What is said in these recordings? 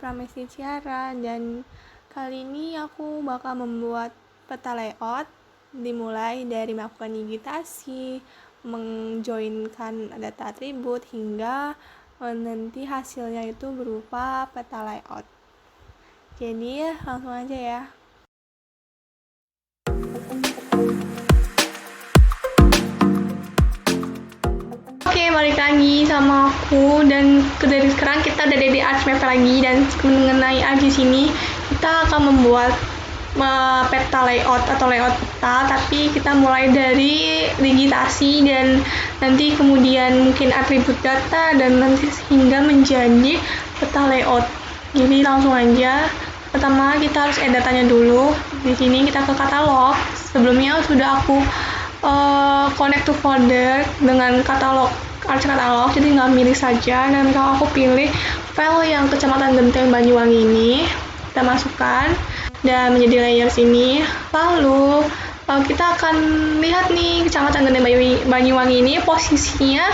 Pramesti Ciara, dan kali ini aku bakal membuat peta layout, dimulai dari melakukan digitasi, menjoinkan data atribut, hingga nanti hasilnya itu berupa peta layout. Jadi langsung aja ya. Oke, balik lagi sama aku, dan dari sekarang kita ada di Archmap lagi, dan mengenai di sini kita akan membuat peta layout atau layout peta, tapi kita mulai dari digitasi dan nanti kemudian mungkin atribut data dan nanti hingga menjadi peta layout. Jadi langsung aja. Pertama kita harus add datanya dulu. Di sini kita ke katalog. Sebelumnya sudah aku connect to folder dengan katalog Arch katalog, jadi nggak milih saja, dan kalau aku pilih file yang Kecamatan Genteng Banyuwangi ini, kita masukkan dan menjadi layer sini. Lalu kita akan lihat nih Kecamatan Genteng Banyuwangi ini posisinya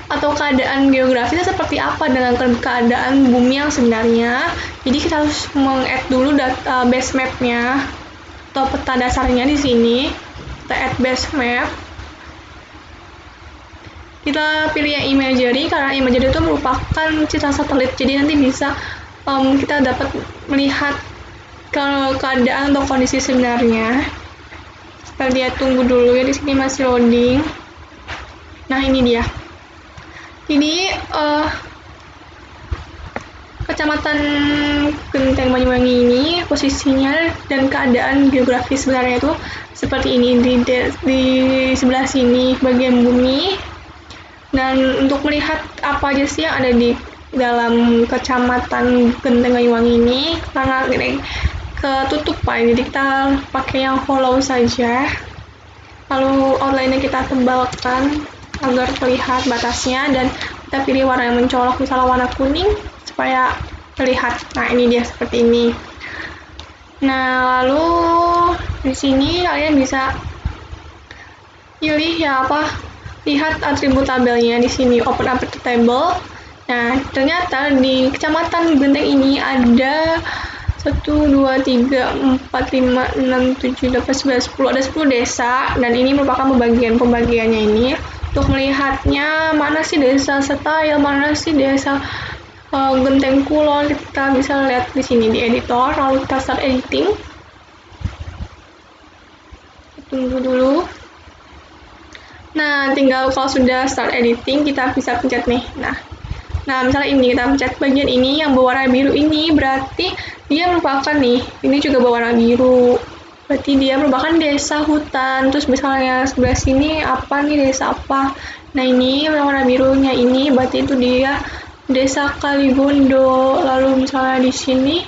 atau keadaan geografisnya seperti apa dengan keadaan bumi yang sebenarnya. Jadi kita harus meng-add dulu data base map-nya atau peta dasarnya di sini. Kita add base map. Kita pilih yang imagery karena imagery itu merupakan citra satelit, jadi nanti bisa kita dapat melihat keadaan atau kondisi sebenarnya. Kita lihat, tunggu dulu ya, di sini masih loading. Nah, ini dia. Jadi Kecamatan Genteng Banyuwangi ini posisinya dan keadaan geografis sebenarnya itu seperti ini, di sebelah sini bagian bumi. Dan untuk melihat apa aja sih yang ada di dalam Kecamatan Genteng Banyuwangi ini, karena ini ketutup Pak, jadi kita pakai yang hollow saja. Lalu outline-nya kita tebalkan agar terlihat batasnya, dan kita pilih warna yang mencolok, misalnya warna kuning supaya terlihat. Nah, ini dia seperti ini. Nah, lalu di sini kalian bisa pilih ya lihat atribut tabelnya di sini, open atribute table. Nah, ternyata di Kecamatan Genteng ini ada 1, 2, 3, 4, 5, 6, 7, 8, 9, 10. Ada 10 desa, dan ini merupakan pembagiannya ini. Untuk melihatnya, mana sih desa Setayel, mana sih desa Genteng Kulon, kita bisa lihat di sini di editor. Lalu kita start editing. Tunggu dulu. Nah, tinggal kalau sudah start editing, kita bisa pencet nih. Nah, misalnya ini, kita pencet bagian ini yang berwarna biru ini, berarti dia merupakan nih, ini juga berwarna biru. Berarti dia merupakan desa hutan. Terus misalnya sebelah sini apa nih, desa apa? Nah, ini warna birunya ini, berarti itu dia desa Kaligondo. Lalu misalnya di sini,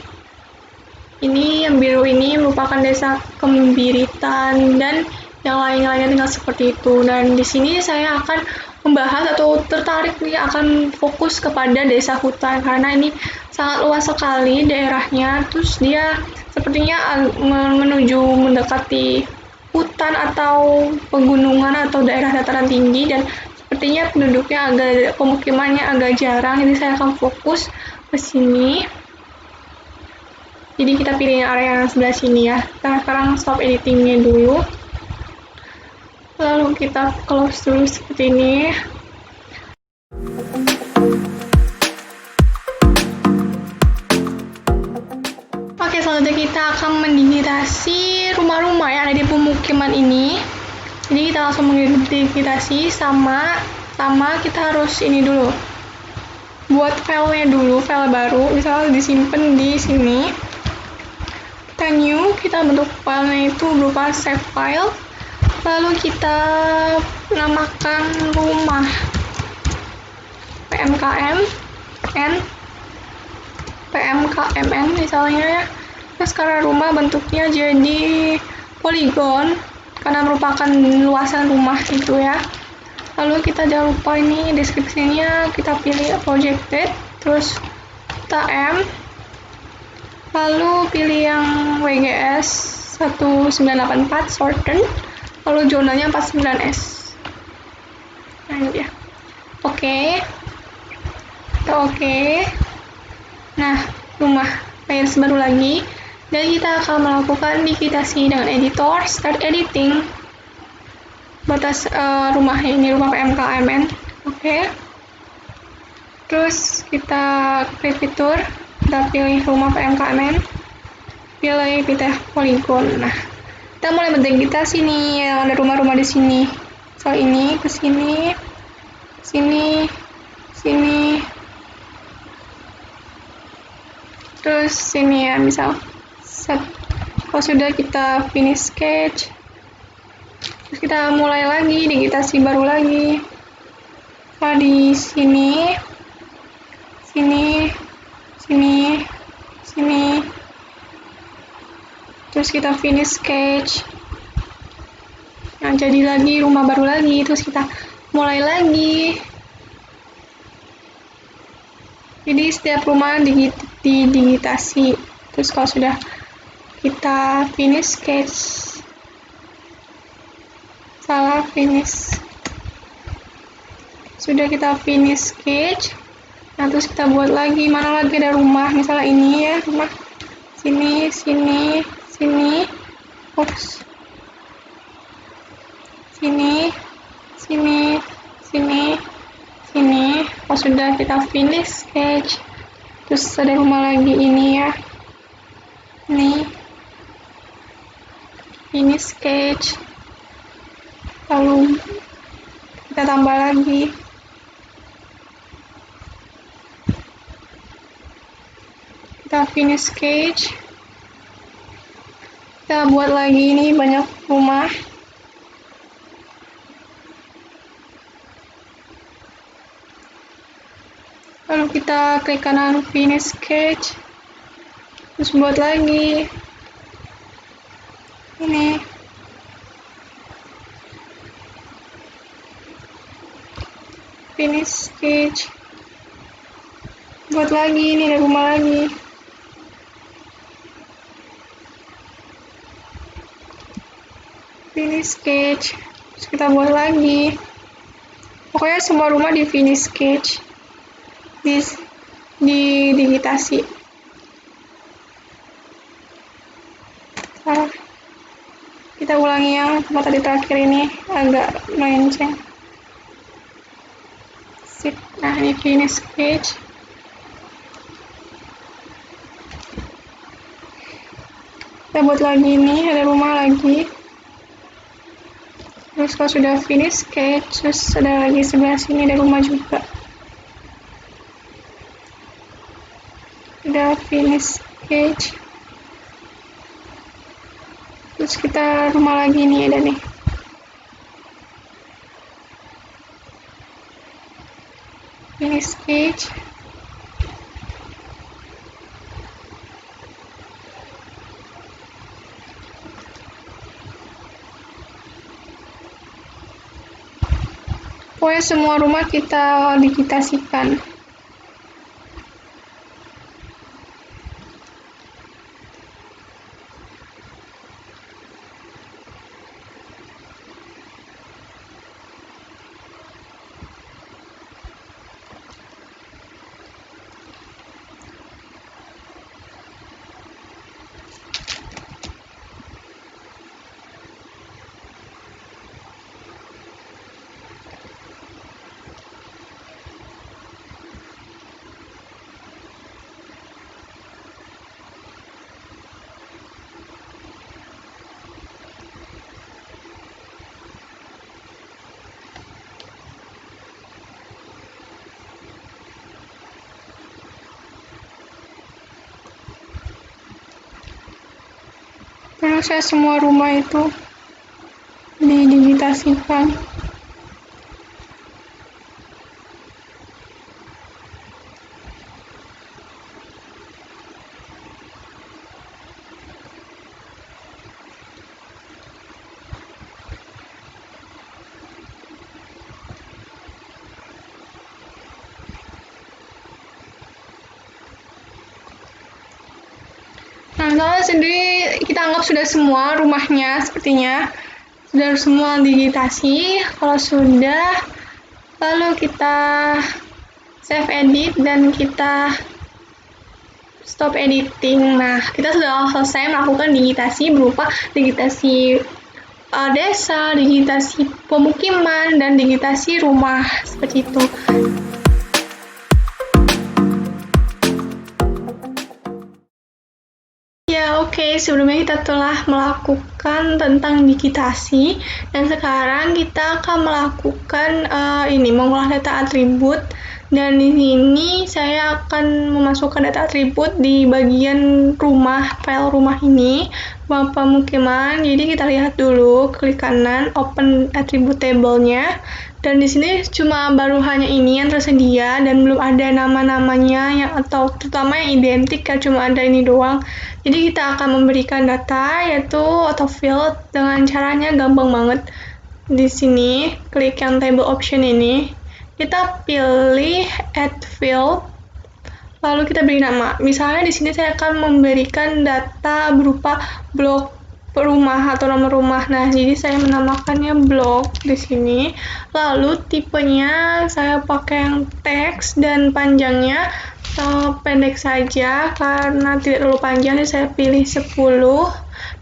ini yang biru ini merupakan desa Kembiritan, dan yang lain-lainnya tinggal seperti itu. Dan di sini saya akan membahas atau tertarik nih akan fokus kepada desa hutan, karena ini sangat luas sekali daerahnya. Terus dia sepertinya menuju mendekati hutan atau pegunungan atau daerah dataran tinggi, dan sepertinya pemukimannya agak jarang. Jadi saya akan fokus ke sini. Jadi kita pilih area yang sebelah sini ya. Kita sekarang stop editingnya dulu. Lalu kita close dulu seperti ini. Oke, selanjutnya kita akan mendigitasi rumah-rumah yang ada di pemukiman ini. Jadi kita langsung mendigitasi sama kita harus ini dulu. Buat filenya dulu, file baru, misalnya disimpan di sini. Kita new, kita bentuk filenya itu berupa save file. Lalu kita namakan rumah PMKMN misalnya ya. Terus karena rumah bentuknya jadi poligon karena merupakan luasan rumah itu ya. Lalu kita jangan lupa ini deskripsinya, kita pilih projected, terus kita M, lalu pilih yang WGS 1984 shorten, lalu zonanya 49S. Nah, ini dia. Oke. Nah, rumah layers baru lagi, dan kita akan melakukan digitasi dengan editor start editing batas rumahnya ini, rumah PMKMN. Oke. Terus kita klik fitur, kita pilih rumah PMKMN, pilih pita poligon. Nah, kita mulai berdigitasi nih, ada rumah-rumah di sini. So ini ke sini, sini, sini, terus sini ya, misal set. Kalau sudah kita finish sketch, terus kita mulai lagi digitasi baru lagi. Kalau di sini, sini, sini, sini, terus kita finish sketch. Nah, jadi lagi rumah baru lagi, terus kita mulai lagi. Jadi setiap rumah digitasi. Terus kalau sudah kita finish sketch, salah finish. Sudah kita finish sketch, nah terus kita buat lagi, mana lagi ada rumah, misalnya ini ya, rumah sini, sini, sini, ups, sini, sini, sini, sini. Kalau sudah kita finish sketch, terus ada rumah lagi ini ya, ini finish sketch, lalu kita tambah lagi. Kita finish sketch, kita buat lagi ini banyak rumah. Lalu kita klik kanan finish sketch, terus buat lagi ini. Finish sketch, buat lagi, ini ada rumah lagi. Finish sketch, terus kita buat lagi. Pokoknya semua rumah di finish sketch, di digitasi. Nah, kita ulangi yang tempat tadi terakhir ini, agak melenceng. Sip. Nah, ini finish sketch. Kita buat lagi ini, ada rumah lagi. Terus kalau sudah finish sketch, terus ada lagi sebelah sini ada rumah juga. Udah finish sketch. Terus kita rumah lagi nih, ada nih. Finish sketch. Pokoknya semua rumah kita digitasikan. Terus semua rumah itu didigitasikan. Nah, kalau sendiri kita anggap sudah semua rumahnya sepertinya sudah semua digitasi. Kalau sudah, lalu kita save edit dan kita stop editing. Nah, kita sudah selesai melakukan digitasi berupa digitasi desa, digitasi pemukiman, dan digitasi rumah, seperti itu. Ya, oke. Sebelumnya kita telah melakukan tentang digitasi, dan sekarang kita akan melakukan mengolah data atribut. Dan di sini saya akan memasukkan data atribut di bagian rumah, file rumah ini, pemukiman. Jadi kita lihat dulu, klik kanan, open attribute table-nya. Dan di sini cuma baru hanya ini yang tersedia dan belum ada nama-namanya yang atau terutama yang identik ya, cuma ada ini doang. Jadi kita akan memberikan data yaitu auto field dengan caranya gampang banget. Di sini klik yang table option ini, kita pilih add field, lalu kita beri nama. Misalnya di sini saya akan memberikan data berupa blok rumah atau nomor rumah. Nah, jadi saya menamakannya blok di sini. Lalu tipenya saya pakai yang teks dan panjangnya pendek saja karena tidak terlalu panjang, jadi saya pilih 10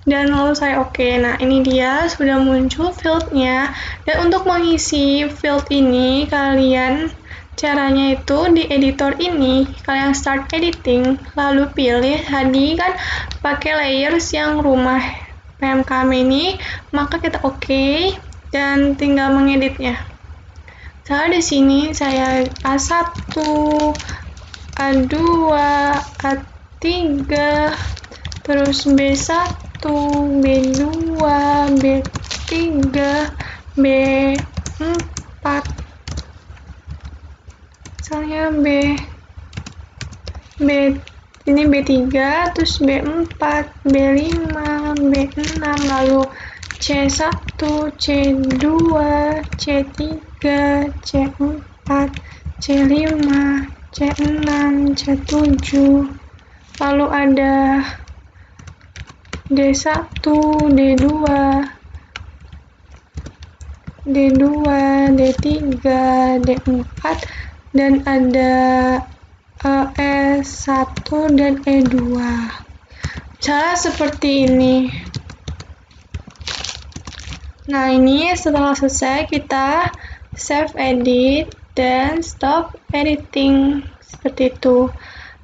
dan lalu saya oke. Nah, ini dia sudah muncul fieldnya. Dan untuk mengisi field ini caranya itu di editor ini, kalian start editing, lalu pilih tadi kan pakai layers yang rumah PMKM ini, maka kita oke dan tinggal mengeditnya. Misalnya di sini saya A1, A2, A3, terus B1, B2, B3, B4, misalnya ini B3, terus B4, B5, B6, lalu C1, C2, C3, C4, C5, C6, C7, lalu ada D1, D2, D2, D3, D4, dan ada E1 dan E2. Misalnya seperti ini. Nah, ini setelah selesai kita save edit dan stop editing, seperti itu.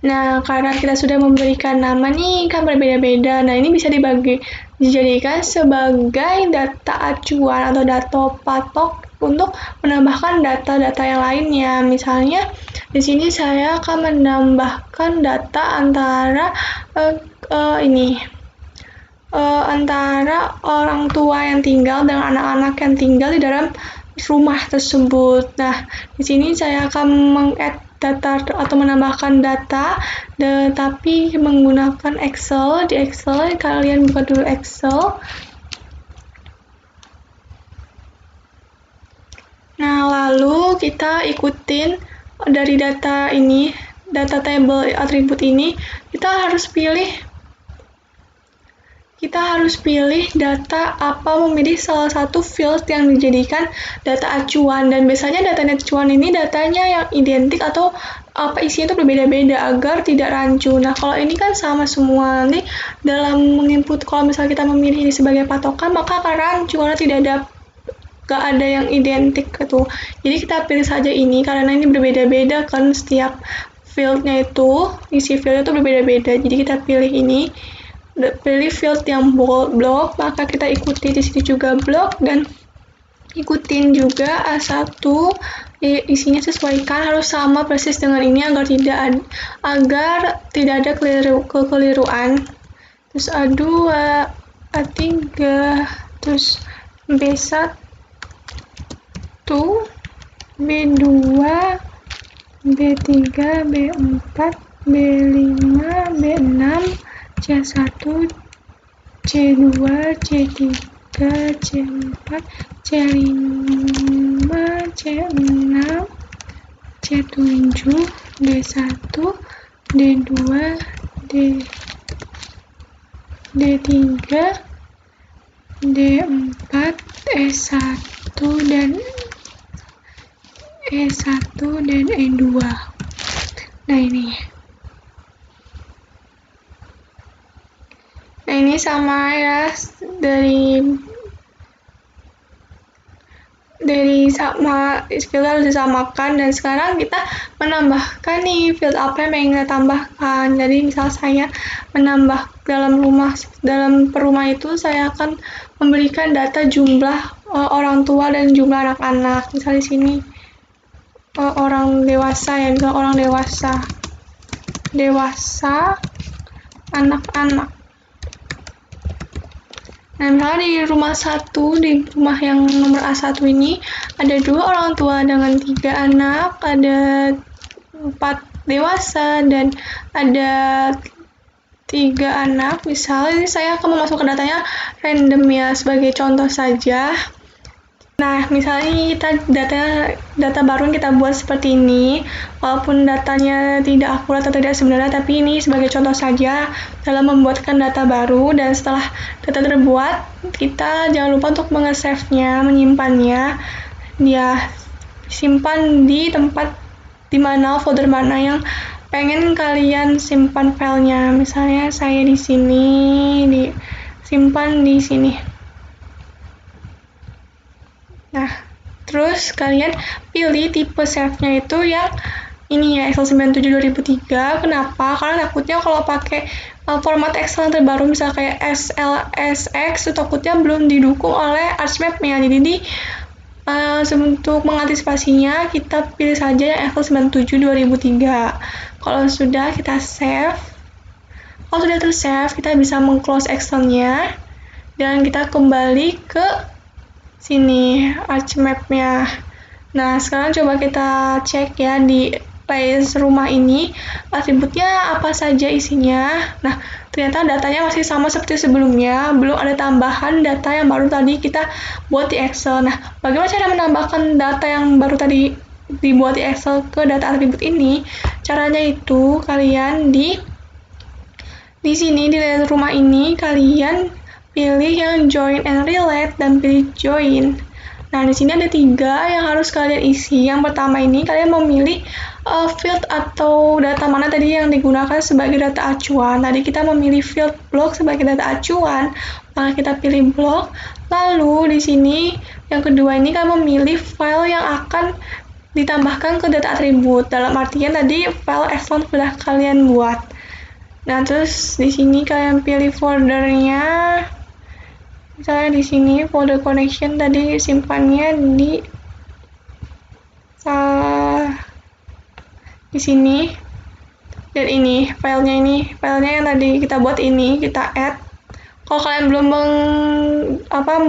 Nah, karena kita sudah memberikan nama nih, kan berbeda-beda. Nah, ini bisa dijadikan sebagai data acuan atau data patok untuk menambahkan data-data yang lainnya. Misalnya, di sini saya akan menambahkan data antara antara orang tua yang tinggal dan anak-anak yang tinggal di dalam rumah tersebut. Nah, di sini saya akan meng-add data atau menambahkan data, tetapi menggunakan Excel. Di Excel kalian buka dulu Excel. Nah, lalu kita ikutin dari data ini, data table atribut ini, kita harus pilih data apa, memilih salah satu field yang dijadikan data acuan, dan biasanya data acuan ini datanya yang identik atau apa isinya itu berbeda-beda agar tidak rancu. Nah, kalau ini kan sama semua, nanti dalam menginput, kalau misalnya kita memilih ini sebagai patokan, maka akan rancu karena gak ada yang identik gitu. Jadi kita pilih saja ini karena ini berbeda-beda kan, setiap fieldnya itu, isi fieldnya itu berbeda-beda. Jadi kita pilih ini, pilih field yang blok, maka kita ikuti di sini juga blok dan ikutin juga A1, isinya sesuaikan, harus sama persis dengan ini agar tidak ada kekeliruan. Terus A2, A3, terus B1, B2, B3, B4, B5, B6, C1, C2, C3, C4, C5, C6, C7, D1, D2, D3, D4, E1 dan E2. Nah, ini. ini sama ya, dari sama field harus disamakan, dan sekarang kita menambahkan nih field apa yang ingin kita tambahkan. Jadi misal saya menambah dalam per rumah itu saya akan memberikan data jumlah orang tua dan jumlah anak-anak. Misal di sini orang dewasa ya, misal orang dewasa anak-anak. Nah, misalnya di rumah yang nomor A1 ini ada 2 orang tua dengan 3 anak, ada 4 dewasa, dan ada 3 anak. Misalnya ini saya akan memasukkan datanya random ya, sebagai contoh saja. Nah, misalnya kita data baru yang kita buat seperti ini, walaupun datanya tidak akurat atau tidak sebenarnya, tapi ini sebagai contoh saja dalam membuatkan data baru. Dan setelah data terbuat, kita jangan lupa untuk menge-save-nya, menyimpannya. Dia simpan di tempat folder mana yang pengen kalian simpan filenya. Misalnya saya di sini, disimpan di sini. Nah, terus kalian pilih tipe save-nya itu yang ini ya, Excel 97 2003. Kenapa? Karena takutnya kalau pakai format Excel yang terbaru misalnya kayak SLSX, itu takutnya belum didukung oleh Archmap-nya. Jadi untuk mengantisipasinya, kita pilih saja yang Excel 97 2003. Kalau sudah kita save, kalau sudah ter-save, kita bisa meng-close Excel-nya dan kita kembali ke sini Archmap-nya. Nah, sekarang coba kita cek ya di place rumah ini atributnya apa saja isinya. Nah, ternyata datanya masih sama seperti sebelumnya, belum ada tambahan data yang baru tadi kita buat di Excel. Nah, bagaimana cara menambahkan data yang baru tadi dibuat di Excel ke data atribut ini? Caranya itu kalian di sini di layer rumah ini kalian pilih yang join and relate dan pilih join. Nah, di sini ada 3 yang harus kalian isi. Yang pertama ini kalian memilih field atau data mana tadi yang digunakan sebagai data acuan. Tadi kita memilih field block sebagai data acuan, maka kita pilih block. Lalu di sini yang kedua ini kalian memilih file yang akan ditambahkan ke data atribut. Dalam artian tadi file Excel sudah kalian buat. Nah, terus di sini kalian pilih foldernya. Misalnya di sini folder connection tadi simpannya di sini, dan ini filenya yang tadi kita buat ini kita add. Kalau kalian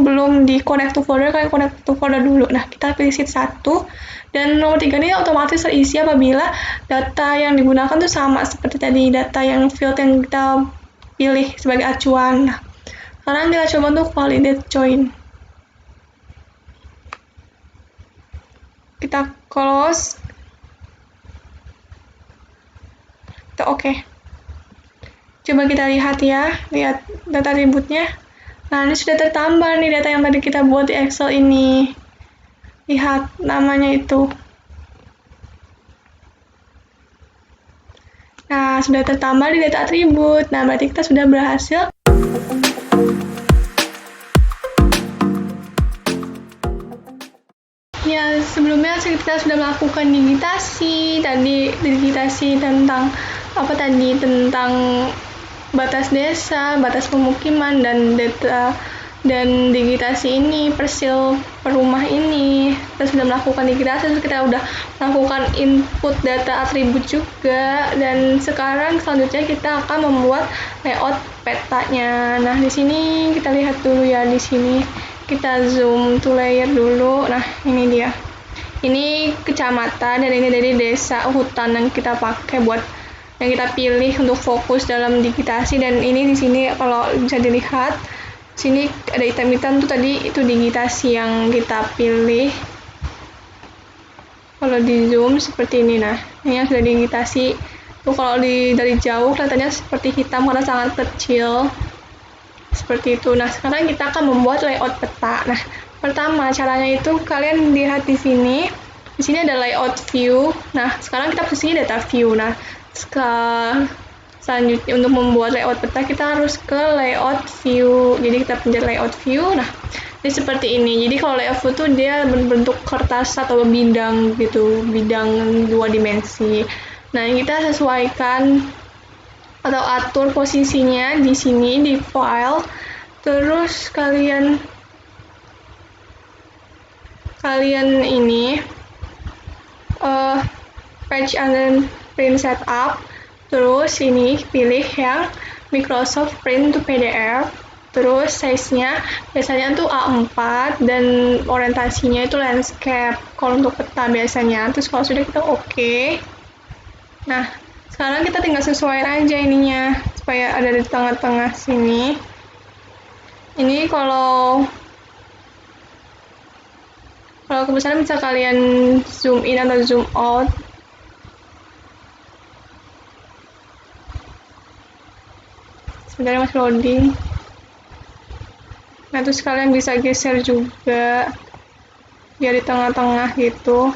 belum di connect to folder, kalian connect to folder dulu. Nah, kita pilih sheet 1, dan nomor 3 ini otomatis terisi apabila data yang digunakan tuh sama seperti tadi, data yang field yang kita pilih sebagai acuan. Nah, sekarang kita coba untuk validate join. Kita close. Kita oke. Coba kita lihat ya, lihat data atributnya. Nah, ini sudah tertambah nih data yang tadi kita buat di Excel ini. Lihat namanya itu. Nah, sudah tertambah di data atribut. Nah, berarti kita sudah berhasil ya. Sebelumnya kita sudah melakukan digitasi tentang tentang batas desa, batas pemukiman, dan digitasi ini persil per rumah ini. Kita sudah melakukan digitasi, terus kita sudah melakukan input data atribut juga, dan sekarang selanjutnya kita akan membuat layout petanya. Nah, di sini kita lihat dulu ya, di sini kita zoom to layer dulu. Nah, ini dia. Ini kecamatan dan ini dari desa hutan yang kita pakai yang kita pilih untuk fokus dalam digitasi. Dan ini di sini kalau bisa dilihat, sini ada hitam-hitam tuh tadi itu digitasi yang kita pilih. Kalau di zoom seperti ini. Nah, ini yang sudah digitasi. Tuh kalau dari jauh kelihatannya seperti hitam karena sangat kecil. Seperti itu. Nah, sekarang kita akan membuat layout peta. Nah, pertama caranya itu kalian lihat di sini. Di sini ada layout view. Nah, sekarang kita posisinya data view. Nah, Selanjutnya untuk membuat layout peta kita harus ke layout view. Jadi kita pencet layout view. Nah, ini seperti ini. Jadi kalau layout view tuh dia berbentuk kertas atau bidang gitu, bidang 2 dimensi. Nah, kita sesuaikan atau atur posisinya di sini di file. Terus kalian ini page and print setup. Terus ini pilih yang Microsoft Print to PDF. Terus size-nya biasanya tuh A4 dan orientasinya itu landscape kalau untuk peta biasanya. Terus kalau sudah kita oke. Nah, sekarang kita tinggal sesuaikan aja ininya supaya ada di tengah-tengah sini. Ini kalau kebesaran bisa kalian zoom in atau zoom out. Sebenarnya masih loading. Nah, terus kalian bisa geser juga biar di tengah-tengah gitu.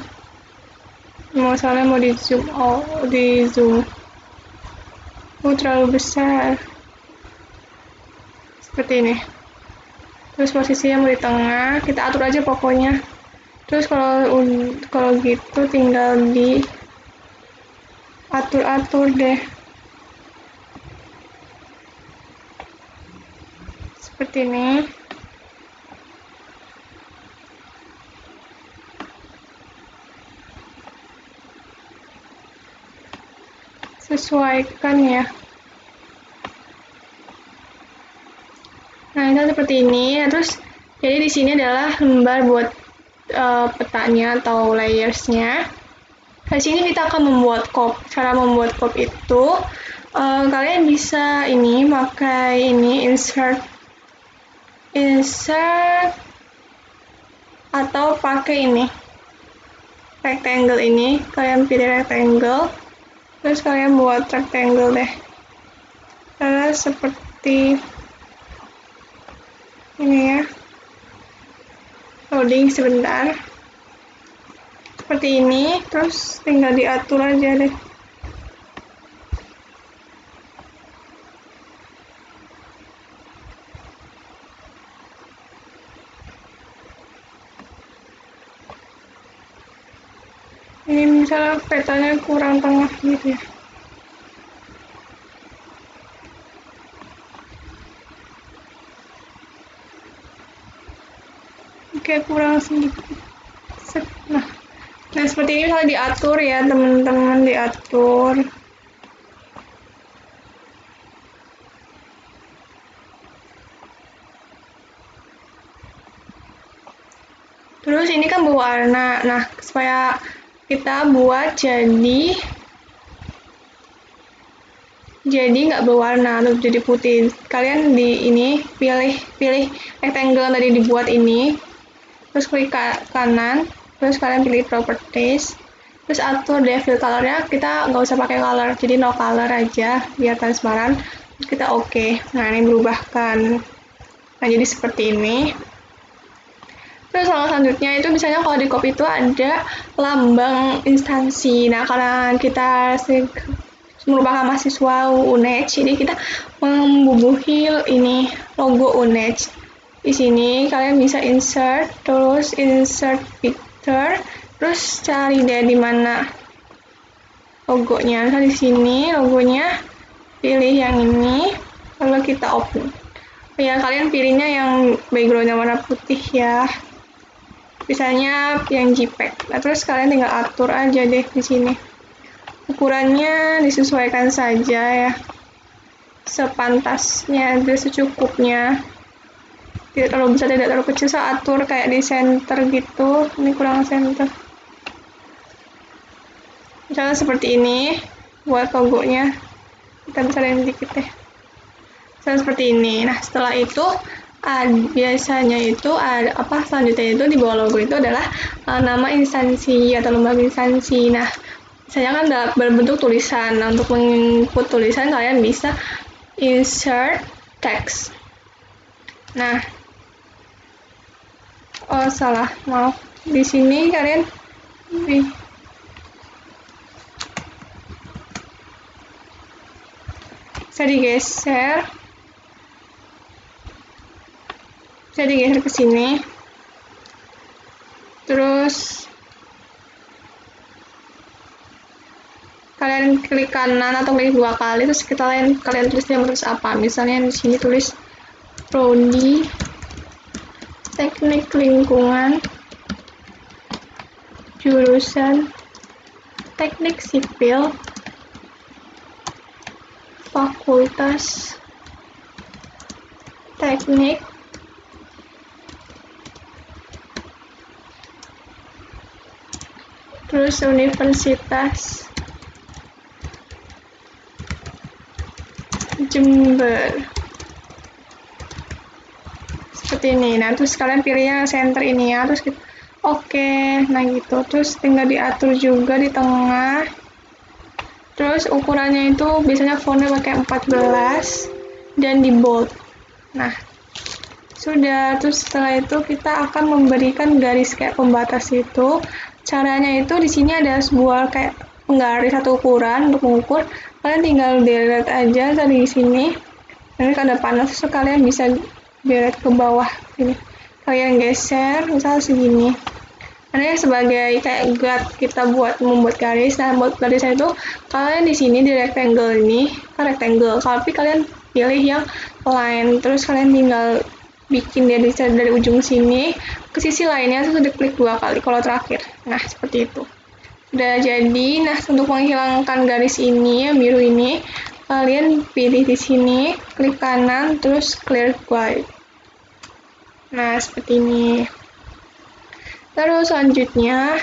Misalnya mau di zoom out, di zoom. Terlalu besar. Seperti ini. Terus posisinya mau di tengah, kita atur aja pokoknya. Terus kalau gitu tinggal di atur-atur deh. Seperti ini. Sesuaikan ya. Nah, ini seperti ini. Terus jadi di sini adalah lembar buat petanya atau layersnya. Di sini kita akan membuat cop. Cara membuat cop itu kalian bisa ini pakai ini insert atau pakai ini rectangle ini. Kalian pilih rectangle. Terus kalian buat rectangle deh. Karena seperti ini ya. Loading sebentar. Seperti ini, terus tinggal diatur aja deh. Ini misalnya petanya kurang tengah gitu ya. Oke, kurang sedikit. Nah, seperti ini misalnya diatur ya, teman-teman, diatur. Terus ini kan berwarna. Nah, supaya kita buat jadi nggak berwarna atau jadi putih. Kalian di ini pilih rectangle yang tadi dibuat ini. Terus klik kanan, terus kalian pilih properties. Terus atur deh fill color-nya, kita nggak usah pakai color, jadi no color aja biar transparan. Terus kita oke. Nah, ini berubahkan. Nah, jadi seperti ini. Terus selanjutnya itu misalnya kalau di copy itu ada lambang instansi. Nah, karena kita merupakan mahasiswa UNED, jadi kita membubuhi ini logo UNED. Di sini kalian bisa insert, terus insert picture, terus cari deh di mana logonya. Nah, di sini logonya, pilih yang ini, lalu kita open. Ya, kalian pilihnya yang backgroundnya warna putih ya. Misalnya yang JPEG. Nah, terus kalian tinggal atur aja deh di sini. Ukurannya disesuaikan saja ya. Sepantasnya, secukupnya. Tidak terlalu besar, tidak terlalu kecil. Saya atur kayak di center gitu. Ini kurang center. Misalnya seperti ini. Buat logonya. Kita besarin dikit deh. Misalnya seperti ini. Nah, setelah itu biasanya itu ada selanjutnya itu di bawah logo itu adalah nama instansi atau lembaga instansi. Nah, misalnya kan berbentuk tulisan. Nah, untuk menginput tulisan kalian bisa insert text. Nah, salah, maaf. Di sini kalian bisa digeser ke sini. Terus kalian klik kanan atau klik 2 kali, terus kalian tulis apa. Misalnya di sini tulis prodi teknik lingkungan jurusan teknik sipil fakultas teknik terus Universitas Jember, seperti ini. Nah, terus kalian pilih yang center ini ya, terus oke. Nah gitu, terus tinggal diatur juga di tengah. Terus ukurannya itu biasanya fontnya pakai 14 dan di bold. Nah, sudah. Terus setelah itu kita akan memberikan garis kayak pembatas itu. Caranya itu di sini ada sebuah kayak penggaris satu ukuran untuk mengukur. Kalian tinggal delete aja dari sini. Nanti kalau ada panas, terus kalian bisa delete ke bawah ini. Kalian geser, misal segini. Ini sebagai kayak guide kita buat membuat garis. Nah, buat garisnya itu kalian di sini di rectangle ini kan rectangle, tapi kalian pilih yang line. Terus kalian tinggal bikin dari ujung sini ke sisi lainnya, terus diklik 2 kali kalau terakhir. Nah, seperti itu. Udah jadi. Nah, untuk menghilangkan garis ini yang biru ini, kalian pilih di sini, klik kanan, terus clear white. Nah, seperti ini. Terus selanjutnya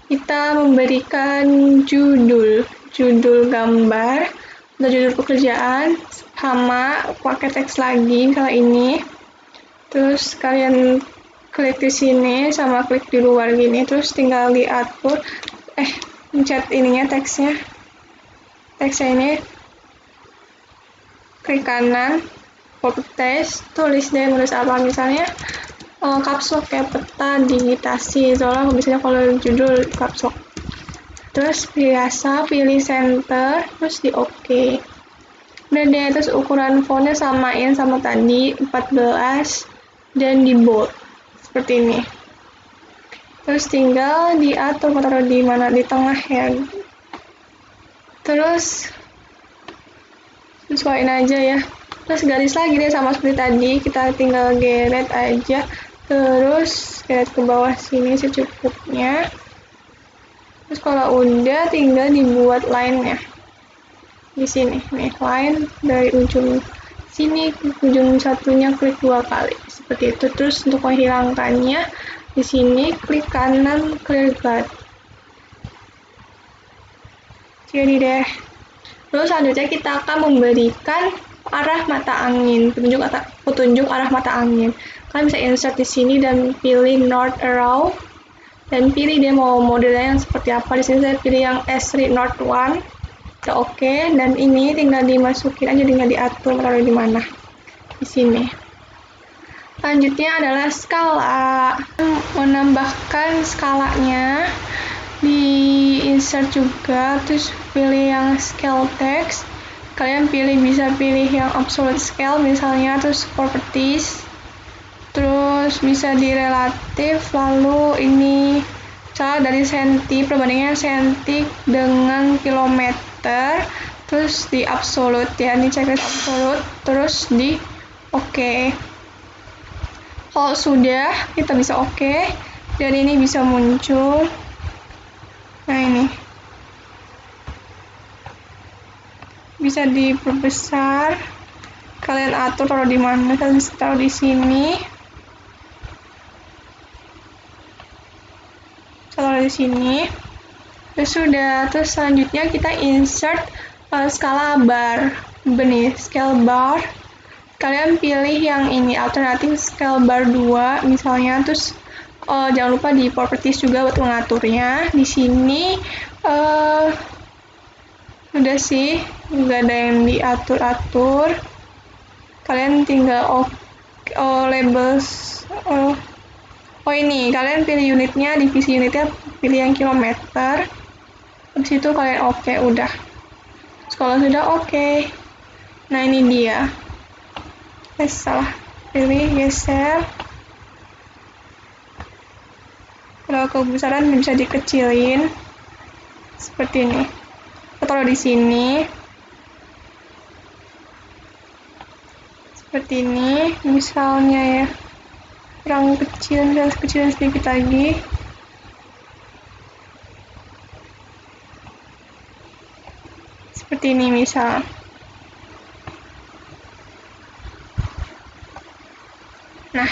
kita memberikan judul gambar atau judul pekerjaan, sama pakai teks lagi kalau ini. Terus kalian klik di sini sama klik di luar gini, terus tinggal diatur pencet ininya teksnya ini, klik kanan, copy paste, tulis deh menulis apa, misalnya caps lock kayak peta digitasi, soalnya biasanya kalau judul caps lock. Terus biasa pilih center, terus di OK. Udah deh, terus ukuran fontnya samain sama tadi 14 dan di bold seperti ini. Terus tinggal diatur mau taruh di mana, di tengah ya. Terus sesuaiin aja ya. Terus garis lagi deh sama seperti tadi, kita tinggal geret aja. Terus geret ke bawah sini secukupnya. Terus kalau udah tinggal dibuat line-nya. Di sini nih, line dari ujung sini ke ujung satunya klik 2 kali. Seperti itu. Terus untuk menghilangkannya di sini klik kanan clear guard. Jadi deh. Terus selanjutnya kita akan memberikan arah mata angin, petunjuk arah mata angin. Kalian bisa insert di sini dan pilih north arrow dan pilih dia mau modelnya yang seperti apa. Di sini saya pilih yang S3 North 1. Oke, dan ini tinggal dimasukin aja, tinggal diatur taruh di mana. Di sini. Selanjutnya adalah skala. Menambahkan skalanya di insert juga, terus pilih yang scale text. Kalian bisa pilih yang absolute scale misalnya, terus properties, terus bisa di relatif, lalu ini cara dari senti, perbandingan senti dengan kilometer, terus di absolute ya, ini checklist absolute, terus di OK. Kalau sudah, kita bisa OK, dan ini bisa muncul. Nah, ini bisa diperbesar, kalian atur taruh di mana, kalian taruh di sini, taruh di sini. Terus sudah. Terus selanjutnya kita insert skala bar, benih scale bar. Kalian pilih yang ini, alternatif scale bar 2 misalnya. Terus jangan lupa di properties juga buat mengaturnya. Di sini udah sih, nggak ada yang diatur-atur. Kalian tinggal labels. Ini kalian pilih unitnya, divisi unitnya pilih yang kilometer. Habis itu kalian OK, udah. Terus kalau sudah OK, Nah, ini dia. Salah pilih, geser. Kalau kebesaran bisa dikecilin seperti ini. Taruh di sini. Seperti ini, misalnya ya. Kurang kecil, bisa kecilin sedikit lagi. Seperti ini misal. Nah,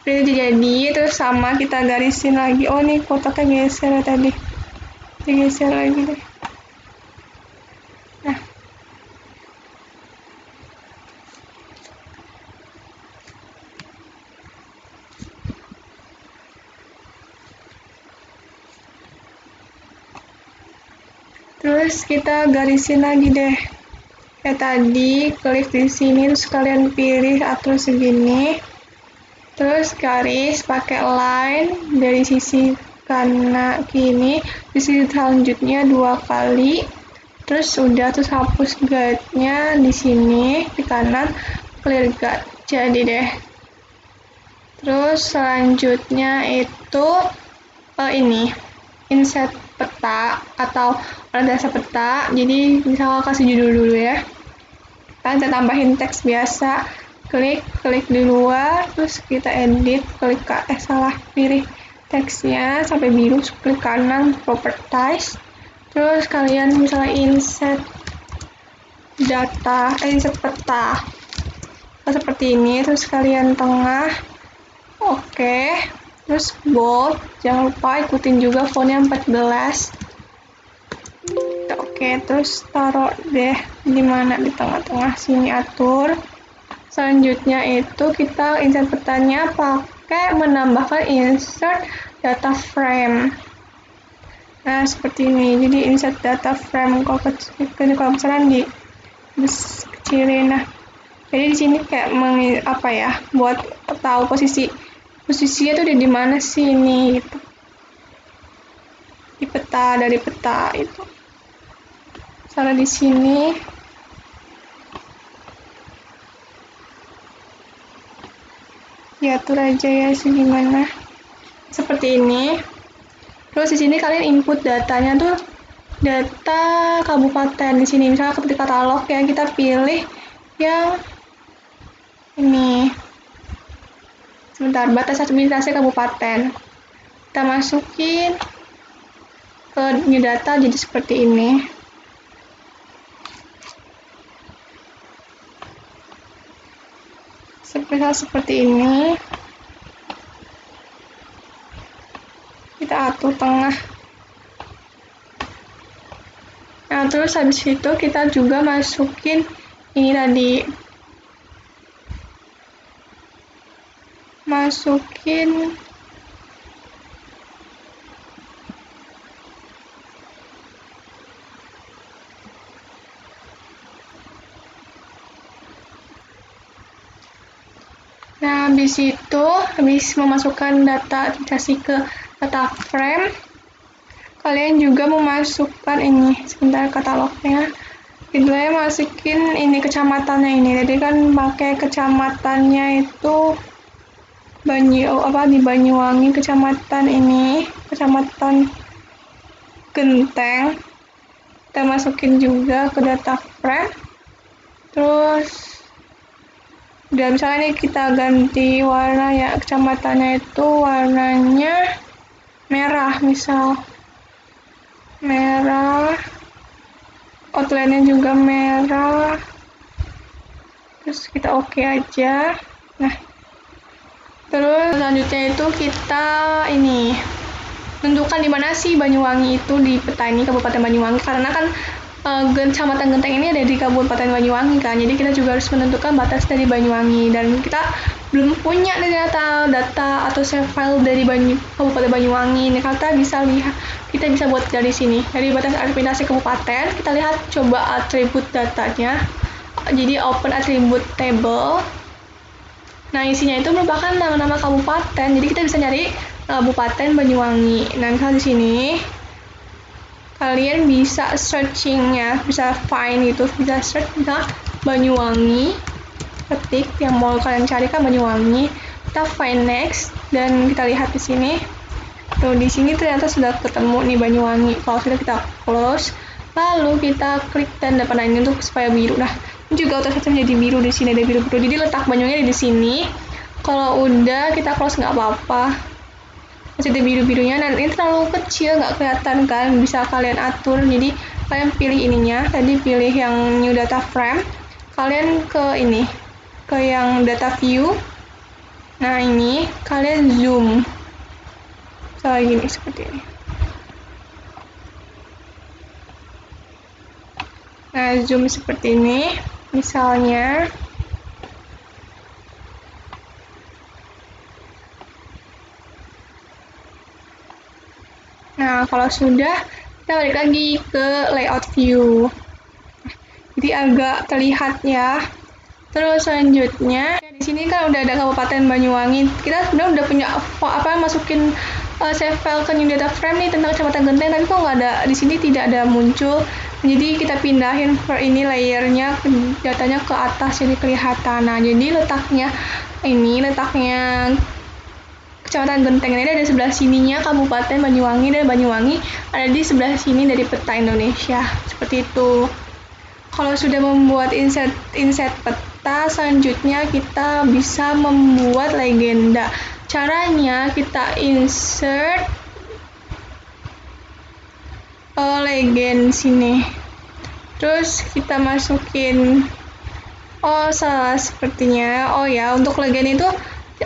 itu jadi, terus sama kita garisin lagi. Oh, nih kotaknya geser ya tadi. Digeser lagi deh. Nah. Terus kita garisin lagi deh. Kayak tadi, klik di sini, terus kalian pilih atur segini. Terus garis pakai line dari sisi kanan kiri, di sisi selanjutnya 2 kali. Terus udah, terus hapus guide-nya di sini di kanan, clear guide. Jadi deh. Terus selanjutnya itu ini insert peta atau orientasi peta. Jadi misalnya kasih judul dulu ya. Kita tambahin teks biasa. Klik di luar, terus kita edit, pilih teksnya sampai biru, klik kanan, properties, terus kalian misalnya insert data, insert peta, seperti ini, terus kalian tengah, oke, terus bold, jangan lupa ikutin juga fontnya 14, oke, terus taruh deh di mana, di tengah-tengah sini, atur. Selanjutnya itu kita insert petanya pakai menambahkan insert data frame. Nah, seperti ini. Jadi insert data frame kalau misalnya di kecilin. Nah, jadi di sini kayak buat tahu posisinya tuh di mana sih ini gitu. Di peta, dari peta itu. Misalnya di sini. Diatur aja ya segimana. Seperti ini. Terus di sini kalian input datanya tuh data kabupaten. Di sini misalnya seperti katalog ya, kita pilih yang ini. Sebentar, batas administrasi kabupaten. Kita masukin ke new data jadi seperti ini. Seperti ini. Kita atur tengah. Nah, terus habis itu kita juga masukin ini tadi. Masukin Nah, habis memasukkan data administrasi ke data frame, kalian juga memasukkan ini, sebentar katalognya. Kita masukin ini kecamatannya ini. Jadi kan pakai kecamatannya itu di Banyuwangi, kecamatan ini, kecamatan Genteng. Kita masukin juga ke data frame. Terus udah, misalnya nih kita ganti warna ya, kecamatannya itu warnanya merah, misal merah, outline-nya juga merah, terus kita oke aja. Nah, terus selanjutnya itu kita ini tentukan di mana sih Banyuwangi itu di peta ini, Kabupaten Banyuwangi, karena kan Kecamatan Genteng ini ada di Kabupaten Banyuwangi kan, jadi kita juga harus menentukan batas dari Banyuwangi, dan kita belum punya data atau save file dari Kabupaten Banyuwangi. Ini kita bisa buat dari sini, dari batas administrasi kabupaten. Kita lihat coba atribut datanya, jadi open attribute table. Nah, isinya itu merupakan nama-nama kabupaten, jadi kita bisa nyari Kabupaten Banyuwangi. Nah, misalnya di sini kalian bisa searchingnya, bisa find itu, bisa search, bisa Banyuwangi, ketik yang mau kalian cari kan Banyuwangi, kita find next dan kita lihat di sini. Tuh di sini ternyata sudah ketemu nih Banyuwangi. Kalau sudah kita close, lalu kita klik tanda panah ini untuk supaya biru. Nah, ini juga otomatis menjadi biru di sini, ada biru-biru. Jadi letak Banyuwangi di sini. Kalau udah kita close nggak apa-apa. Masih ada biru-birunya. Nah, ini terlalu kecil nggak kelihatan kan? Bisa kalian atur. Jadi kalian pilih ininya. Tadi pilih yang new data frame. Kalian ke ini, ke yang data view. Nah ini kalian zoom. Kayak gini seperti ini. Nah, zoom seperti ini. Misalnya nah, kalau sudah kita balik lagi ke layout view. Jadi agak terlihat ya. Terus selanjutnya di sini kan udah ada Kabupaten Banyuwangi. Kita sebenarnya udah punya masukin save file ke new data frame nih tentang Kecamatan Genteng, tapi kok nggak ada di sini, tidak ada muncul. Jadi kita pindahin ini layernya datanya ke atas jadi kelihatan. Nah, jadi letaknya Kecamatan Genteng ini ada di sebelah sininya Kabupaten Banyuwangi, dan Banyuwangi ada di sebelah sini dari peta Indonesia. Seperti itu. Kalau sudah membuat insert peta, selanjutnya kita bisa membuat legenda. Caranya kita insert legend sini. Terus kita masukin salah sepertinya. Oh ya, untuk legend itu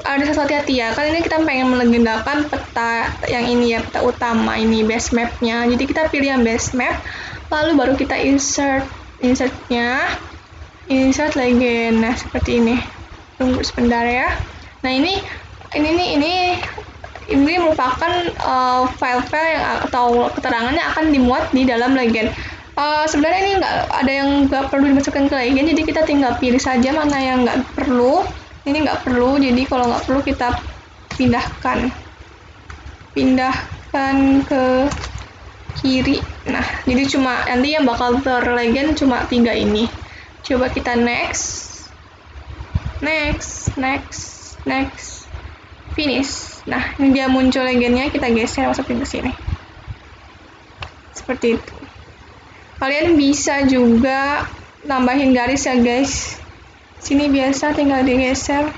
ada satu hati-hati ya. Kan ini kita pengen melegendakan peta yang ini ya, peta utama ini base map-nya. Jadi kita pilih yang base map, lalu baru kita insert legend. Nah, seperti ini. Tunggu sebentar ya. Nah, ini merupakan file-file yang atau keterangannya akan dimuat di dalam legend. Sebenarnya ini nggak perlu dimasukkan ke legend, jadi kita tinggal pilih saja mana yang nggak perlu. Ini nggak perlu, jadi kalau nggak perlu kita pindahkan ke kiri. Nah, jadi cuma nanti yang bakal terlegend cuma 3 ini. Coba kita next, finish. Nah, ini dia muncul legendnya, kita geser masukin ke sini. Seperti itu. Kalian bisa juga nambahin garis ya guys. Sini biasa tinggal digeser.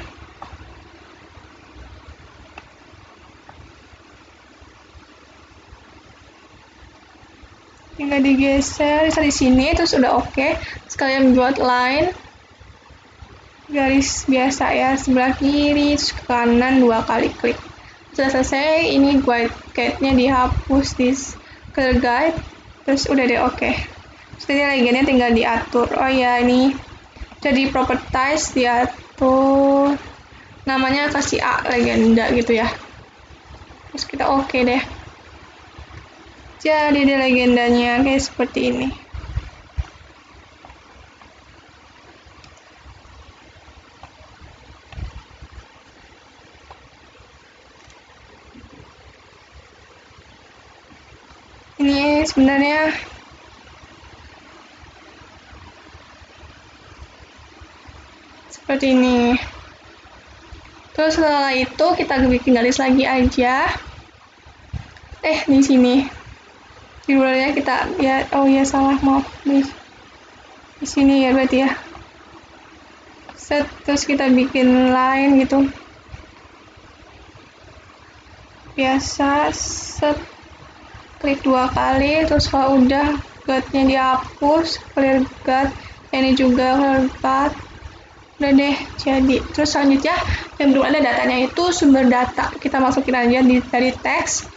Tinggal digeser di sini, terus udah oke. Sekalian buat line garis biasa ya, sebelah kiri terus ke kanan 2 kali klik. Sudah selesai, ini guide-nya dihapus di color guide, terus udah deh oke. Jadi legendnya tinggal diatur. Oh ya, ini jadi properties diatur, namanya kasih A legenda gitu ya. Terus kita oke deh. Jadi deh legendanya kayak seperti ini. Ini sebenarnya seperti ini. Terus setelah itu kita bikin garis lagi aja. Di sini di luarnya kita ya, oh ya salah, maaf, di sini ya berarti ya. Terus kita bikin line gitu biasa, klik 2 kali, terus kalau udah guide-nya dihapus, clear guide, ini juga clear guide, udah deh jadi. Terus selanjutnya yang belum ada datanya itu sumber data, kita masukin aja dari teks,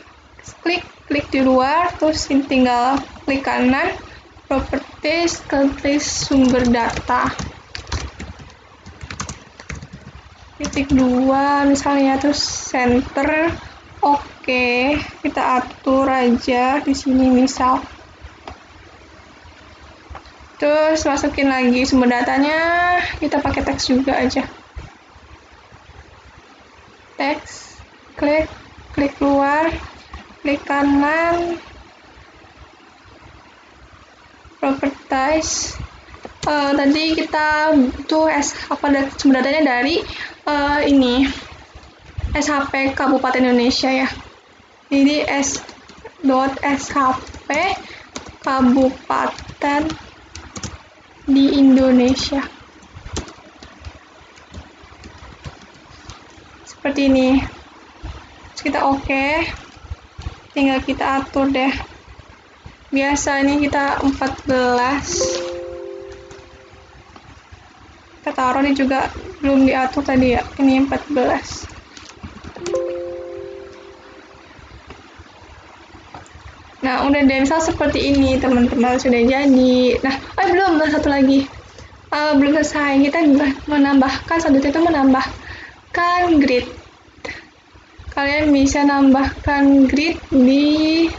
klik di luar, terus tinggal klik kanan, properties, klik sumber data, titik 2 misalnya, terus center. Oke, kita atur aja di sini misal. Terus masukin lagi sumber datanya, kita pakai teks juga aja. Teks, klik luar, klik kanan, properties, tadi kita tuh sumber datanya dari ini SHP Kabupaten Indonesia ya. Jadi s.shp Kabupaten di Indonesia. Seperti ini. Terus kita oke. Tinggal kita atur deh. Biasa ini kita 14. Kita taruh ini juga belum diatur tadi ya. Ini 14. Nah, udah deh, misal seperti ini, teman-teman, sudah jadi. Nah, belum, satu lagi. Belum selesai. Kita menambahkan, selanjutnya itu menambahkan grid. Kalian bisa nambahkan grid di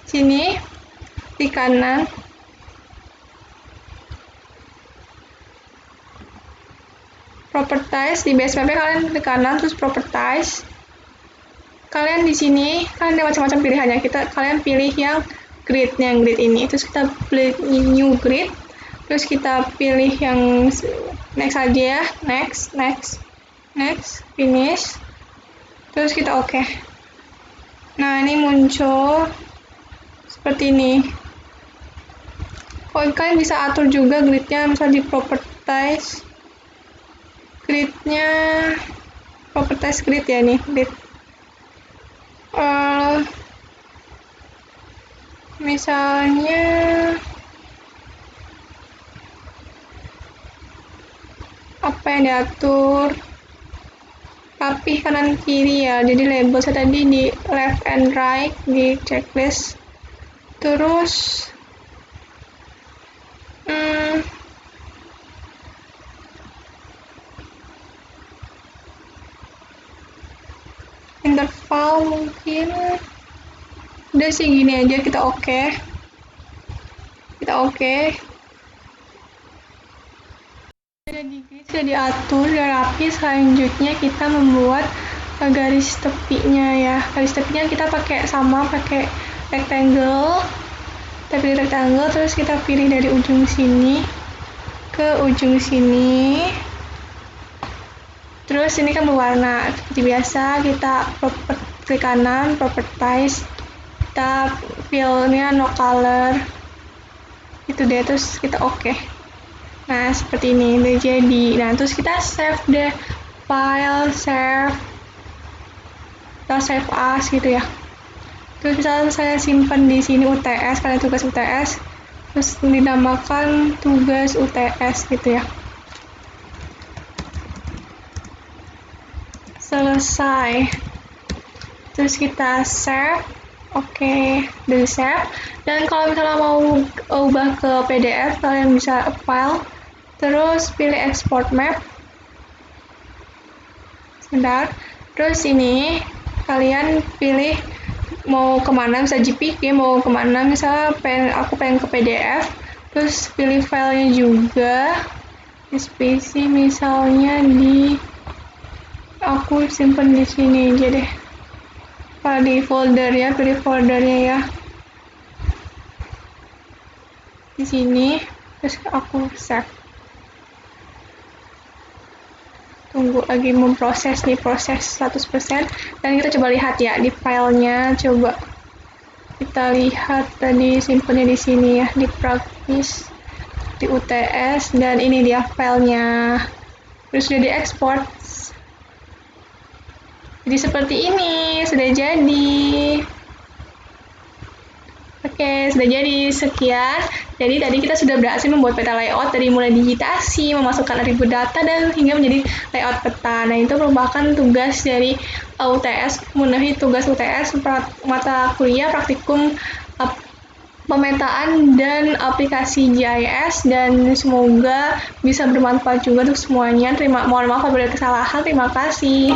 sini, di kanan. Properties, di base map kalian di kanan, terus properties. Kalian di sini kan ada macam-macam pilihannya. Kalian pilih yang grid ini. Terus kita pilih new grid. Terus kita pilih yang next aja ya. Next, finish. Terus kita oke. Nah, ini muncul seperti ini. Kalian bisa atur juga gridnya, misal di properties. Gridnya properties grid ya nih, grid. Misalnya apa yang diatur rapih kanan kiri ya, jadi label saya tadi di left and right di checklist. Terus interval mungkin udah sih gini aja, kita oke. Sudah diatur, sudah rapi. Selanjutnya kita membuat garis tepinya ya. Garis tepinya kita pakai rectangle. Kita pilih rectangle, terus kita pilih dari ujung sini ke ujung sini. Terus ini kan berwarna seperti biasa, kita klik kanan, properties, kita fill-nya no color, itu deh, terus kita oke. Nah, seperti ini udah jadi. Nah, terus kita save deh file, save as gitu ya. Terus misalnya saya simpan di sini UTS, kalian tugas UTS, terus dinamakan tugas UTS gitu ya. Selesai. Terus kita save. Oke, dan save. Dan kalau misalnya mau ubah ke PDF, kalian bisa file, terus pilih export map. Sebentar. Terus ini kalian pilih mau kemana, bisa JPG, mau kemana, misalnya aku pengen ke PDF, terus pilih filenya juga. SPC misalnya aku simpen di sini aja deh. Di folder ya, pilih foldernya ya. Di sini, terus aku save. Tunggu lagi memproses nih, proses 100%. Dan kita coba lihat ya di filenya, coba kita lihat tadi simpennya di sini ya, di practice, di UTS, dan ini dia filenya. Terus sudah diekspor. Jadi seperti ini, sudah jadi. Oke, sudah jadi. Sekian. Jadi tadi kita sudah berhasil membuat peta layout dari mulai digitasi, memasukkan atribut data, dan hingga menjadi layout peta. Nah, itu merupakan tugas dari UTS, memenuhi tugas UTS mata kuliah praktikum pemetaan dan aplikasi GIS, dan semoga bisa bermanfaat juga untuk semuanya. Mohon maaf apabila ada kesalahan. Terima kasih.